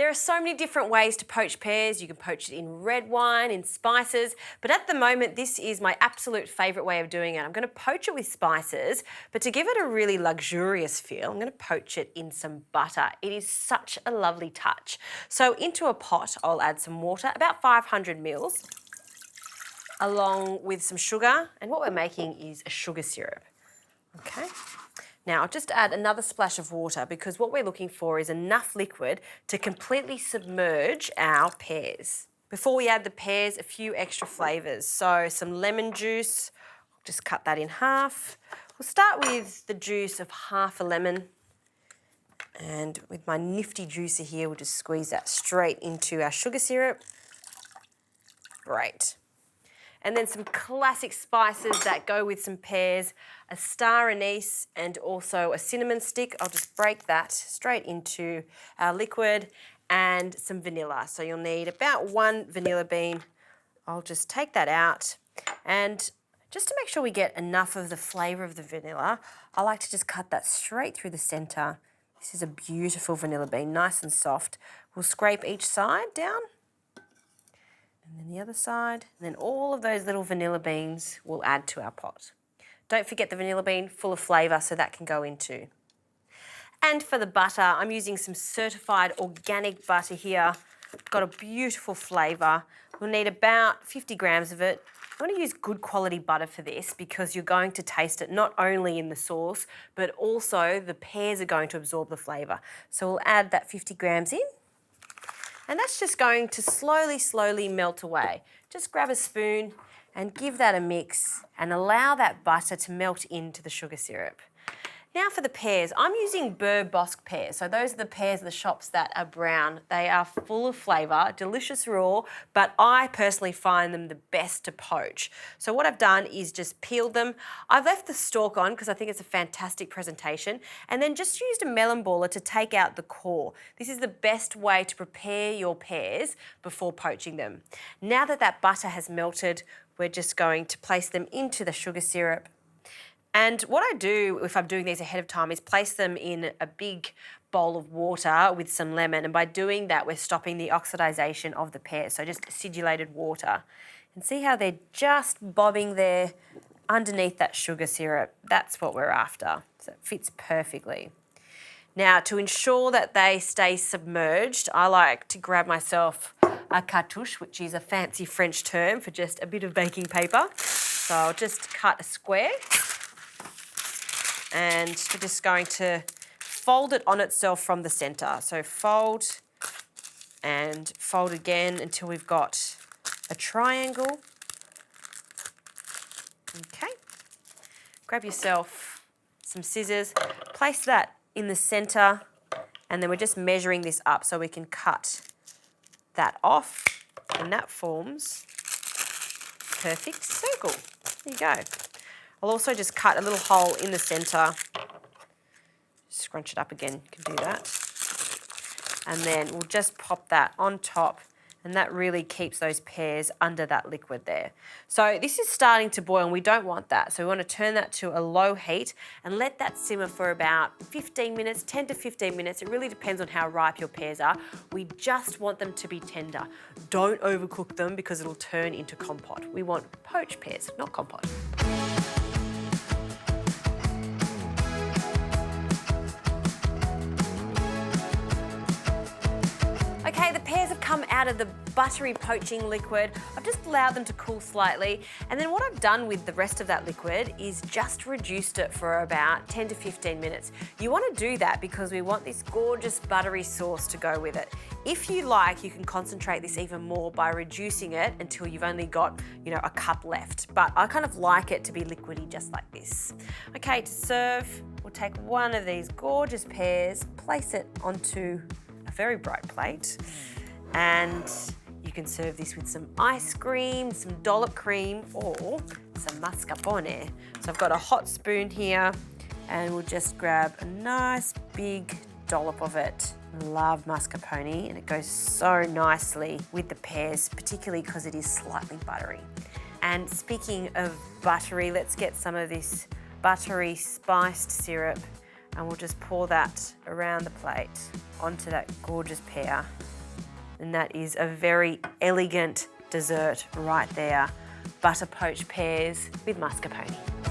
There are so many different ways to poach pears. You can poach it in red wine, in spices, but at the moment this is my absolute favourite way of doing it. I'm going to poach it with spices, but to give it a really luxurious feel, I'm going to poach it in some butter. It is such a lovely touch. So into a pot, I'll add some water, about 500 mils, along with some sugar, and what we're making is a sugar syrup. Okay. Now I'll just add another splash of water because what we're looking for is enough liquid to completely submerge our pears. Before we add the pears, a few extra flavours. So some lemon juice, just cut that in half. We'll start with the juice of half a lemon, and with my nifty juicer here, we'll just squeeze that straight into our sugar syrup. Great. And then some classic spices that go with some pears, a star anise and also a cinnamon stick. I'll just break that straight into our liquid, and some vanilla. So you'll need about 1 vanilla bean. I'll just take that out, and just to make sure we get enough of the flavour of the vanilla, I like to just cut that straight through the centre. This is a beautiful vanilla bean, nice and soft. We'll scrape each side down. And then the other side, and then all of those little vanilla beans we'll add to our pot. Don't forget the vanilla bean, full of flavour, so that can go in too. And for the butter, I'm using some certified organic butter here. Got a beautiful flavour. We'll need about 50 grams of it. I want to use good quality butter for this because you're going to taste it not only in the sauce, but also the pears are going to absorb the flavour. So we'll add that 50 grams in. And that's just going to slowly melt away. Just grab a spoon and give that a mix and allow that butter to melt into the sugar syrup. Now for the pears, I'm using Bosque pears. So those are the pears of the shops that are brown. They are full of flavour, delicious raw, but I personally find them the best to poach. So what I've done is just peeled them. I've left the stalk on because I think it's a fantastic presentation, and then just used a melon baller to take out the core. This is the best way to prepare your pears before poaching them. Now that that butter has melted, we're just going to place them into the sugar syrup. And what I do if I'm doing these ahead of time is place them in a big bowl of water with some lemon, and by doing that we're stopping the oxidisation of the pears, so just acidulated water. And see how they're just bobbing there underneath that sugar syrup? That's what we're after, so it fits perfectly. Now to ensure that they stay submerged, I like to grab myself a cartouche, which is a fancy French term for just a bit of baking paper. So I'll just cut a square. And we're just going to fold it on itself from the centre. So fold and fold again until we've got a triangle. Okay. Grab yourself some scissors, place that in the centre, and then we're just measuring this up so we can cut that off, and that forms a perfect circle. There you go. I'll also just cut a little hole in the centre, scrunch it up again, you can do that. And then we'll just pop that on top, and that really keeps those pears under that liquid there. So this is starting to boil and we don't want that. So we want to turn that to a low heat and let that simmer for about 15 minutes, 10 to 15 minutes. It really depends on how ripe your pears are. We just want them to be tender. Don't overcook them because it'll turn into compote. We want poached pears, not compote. Okay, the pears have come out of the buttery poaching liquid. I've just allowed them to cool slightly, and then what I've done with the rest of that liquid is just reduced it for about 10 to 15 minutes. You want to do that because we want this gorgeous buttery sauce to go with it. If you like, you can concentrate this even more by reducing it until you've only got, a cup left. But I kind of like it to be liquidy just like this. Okay, to serve, we'll take one of these gorgeous pears, place it onto a very bright plate, and you can serve this with some ice cream, some dollop cream, or some mascarpone. So I've got a hot spoon here, and we'll just grab a nice big dollop of it. Love mascarpone, and it goes so nicely with the pears, particularly because it is slightly buttery. And speaking of buttery, let's get some of this buttery spiced syrup, and we'll just pour that around the plate onto that gorgeous pear. And that is a very elegant dessert right there. Butter poached pears with mascarpone.